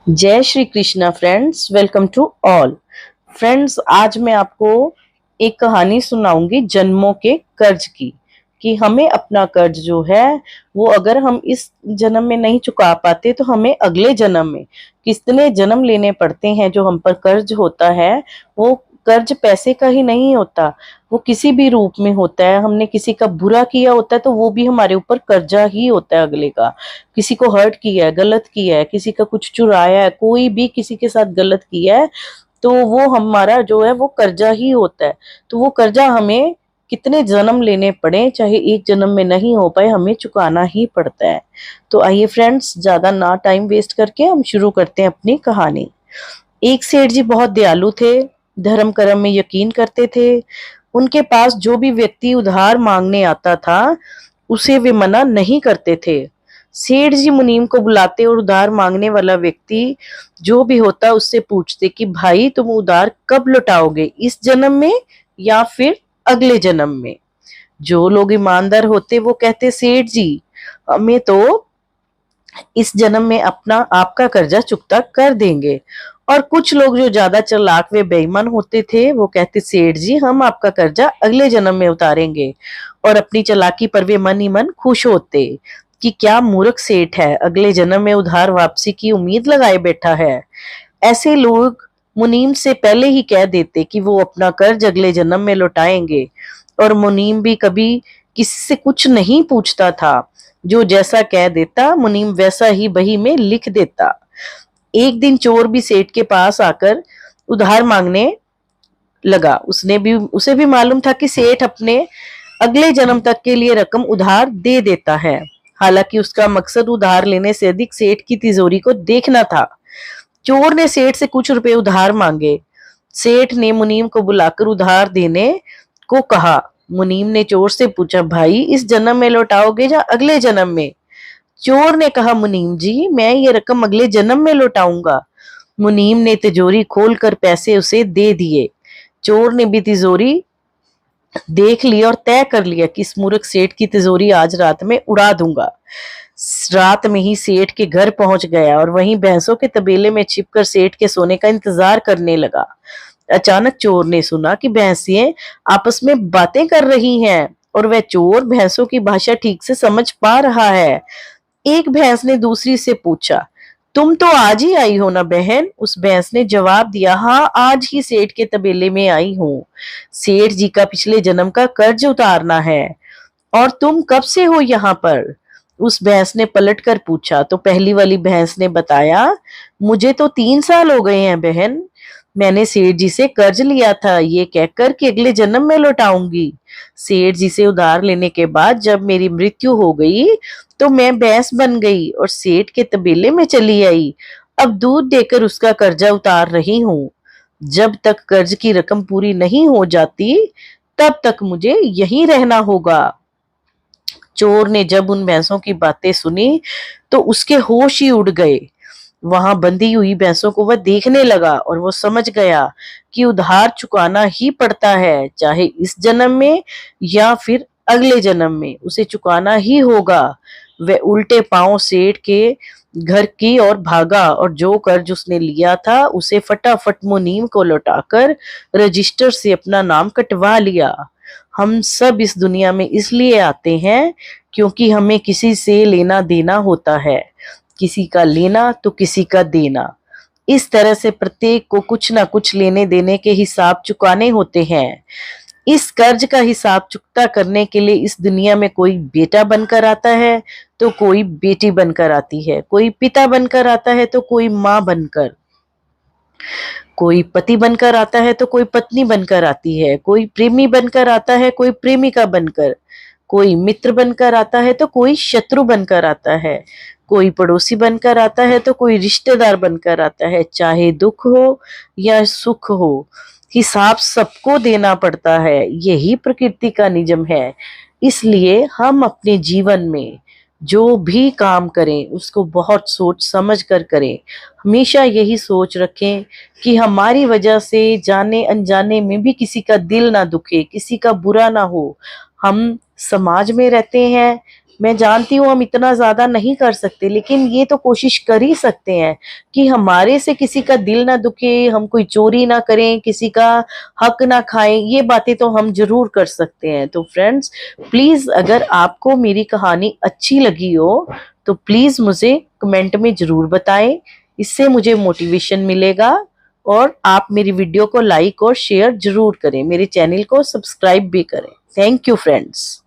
जय Shri Krishna friends, welcome to all friends. आज मैं आपको एक कहानी सुनाऊंगी जन्मों के कर्ज की, कि हमें अपना कर्ज जो है वो अगर हम इस जन्म में नहीं चुका पाते तो हमें अगले जन्म में कितने जन्म लेने पड़ते हैं। जो हम पर कर्ज होता है वो कर्ज पैसे का ही नहीं होता, वो किसी भी रूप में होता है। हमने किसी का बुरा किया होता है तो वो भी हमारे ऊपर कर्जा ही होता है अगले का। किसी को हर्ट किया है, गलत किया है, किसी का कुछ चुराया है, कोई भी किसी के साथ गलत किया है तो वो हमारा जो है वो कर्जा ही होता है। तो वो कर्जा हमें कितने जन्म लेने पड़े, चाहे एक जन्म में नहीं हो पाए, हमें चुकाना ही पड़ता है। तो आइए फ्रेंड्स, ज्यादा ना टाइम वेस्ट करके हम शुरू करते हैं अपनी कहानी। एक सेठ जी बहुत दयालु थे, धर्म कर्म में यकीन करते थे। उनके पास जो भी व्यक्ति उधार मांगने आता था उसे वे मना नहीं करते थे। सेठ जी मुनीम को बुलाते और उधार मांगने वाला व्यक्ति जो भी होता उससे पूछते कि भाई तुम उधार कब लौटाओगे, इस जन्म में या फिर अगले जन्म में। जो लोग ईमानदार होते वो कहते सेठ जी हमें तो इस जन्म में अपना आपका कर्जा चुकता कर देंगे। और कुछ लोग जो ज्यादा चालाक वे बेईमान होते थे वो कहते सेठ जी हम आपका कर्जा अगले जन्म में उतारेंगे। और अपनी चालाकी पर वे मन ही मन खुश होते कि क्या मूर्ख सेठ है, अगले जन्म में उधार वापसी की उम्मीद लगाए बैठा है। ऐसे लोग मुनीम से पहले ही कह देते कि वो अपना कर्ज अगले जन्म में लौटाएंगे। और मुनीम भी कभी किसी से कुछ नहीं पूछता था, जो जैसा कह देता मुनीम वैसा ही बही में लिख देता। एक दिन चोर भी सेठ के पास आकर उधार मांगने लगा। उसे भी मालूम था कि सेठ अपने अगले जन्म तक के लिए रकम उधार दे देता है। हालांकि उसका मकसद उधार लेने से अधिक सेठ की तिजोरी को देखना था। चोर ने सेठ से कुछ रुपए उधार मांगे। सेठ ने मुनीम को बुलाकर उधार देने को कहा। मुनीम ने चोर से पूछा भाई इस जन्म में लौटाओगे या अगले जन्म में। चोर ने कहा मुनीम जी मैं ये रकम अगले जन्म में लौटाऊंगा। मुनीम ने तिजोरी खोलकर पैसे उसे दे दिए। चोर ने भी तिजोरी देख लिया और तय कर लिया कि इस मूर्ख सेठ की तिजोरी आज रात में उड़ा दूंगा। रात में ही सेठ के घर पहुंच गया और वहीं भैंसों के तबेले में छिपकर सेठ के सोने का इंतजार करने लगा। अचानक चोर ने सुना कि भैंसियां आपस में बातें कर रही हैं और वह चोर भैंसों की भाषा ठीक से समझ पा रहा है। एक भैंस ने दूसरी से पूछा तुम तो आज ही आई हो ना बहन। उस भैंस ने जवाब दिया हाँ आज ही सेठ के तबेले में आई हूँ। सेठ जी का पिछले जन्म का कर्ज उतारना है। और तुम कब से हो यहाँ पर? उस भैंस ने पलट कर पूछा तो पहली वाली भैंस ने बताया मुझे तो 3 साल हो गए हैं बहन। मैंने सेठ जी से कर्ज लिया था ये कहकर कि अगले जन्म में लौटाऊंगी। सेठ जी से उधार लेने के बाद जब मेरी मृत्यु हो गई तो मैं भैंस बन गई और सेठ के तबेले में चली आई। अब दूध देकर उसका कर्जा उतार रही हूँ। जब तक कर्ज की रकम पूरी नहीं हो जाती तब तक मुझे यहीं रहना होगा। चोर ने जब उन भैंसों की बातें सुनी तो उसके होश ही उड़ गए। वहां बंधी हुई भैंसों को वह देखने लगा और वो समझ गया कि उधार चुकाना ही पड़ता है, चाहे इस जन्म में या फिर अगले जन्म में उसे चुकाना ही होगा। वह उल्टे पांव सेठ के घर की ओर भागा और जो कर्ज उसने लिया था उसे फटाफट मुनीम को लौटाकर रजिस्टर से अपना नाम कटवा लिया। हम सब इस दुनिया में इसलिए आते हैं क्योंकि हमें किसी से लेना देना होता है, किसी का लेना तो किसी का देना। इस तरह से प्रत्येक को कुछ ना कुछ लेने देने के हिसाब चुकाने होते हैं। इस कर्ज का हिसाब चुकता करने के लिए इस दुनिया में कोई बेटा बनकर आता है तो कोई बेटी बनकर आती है, कोई पिता बनकर आता है तो कोई माँ बनकर, कोई पति बनकर आता है तो कोई पत्नी बनकर आती है, कोई प्रेमी बनकर आता है कोई प्रेमिका बनकर, कोई मित्र बनकर आता है तो कोई शत्रु बनकर आता है, कोई पड़ोसी बनकर आता है तो कोई रिश्तेदार बनकर आता है। चाहे दुख हो या सुख हो हिसाब सबको देना पड़ता है, यही प्रकृति का नियम है। इसलिए हम अपने जीवन में जो भी काम करें उसको बहुत सोच समझ कर करें। हमेशा यही सोच रखें कि हमारी वजह से जाने अनजाने में भी किसी का दिल ना दुखे, किसी का बुरा ना हो। हम समाज में रहते हैं, मैं जानती हूँ हम इतना ज्यादा नहीं कर सकते, लेकिन ये तो कोशिश कर ही सकते हैं कि हमारे से किसी का दिल ना दुखे, हम कोई चोरी ना करें, किसी का हक ना खाएं। ये बातें तो हम जरूर कर सकते हैं। तो फ्रेंड्स, प्लीज अगर आपको मेरी कहानी अच्छी लगी हो तो प्लीज मुझे कमेंट में जरूर बताएं। इससे मुझे मोटिवेशन मिलेगा। और आप मेरी वीडियो को लाइक और शेयर जरूर करें, मेरे चैनल को सब्सक्राइब भी करें। Thank you friends.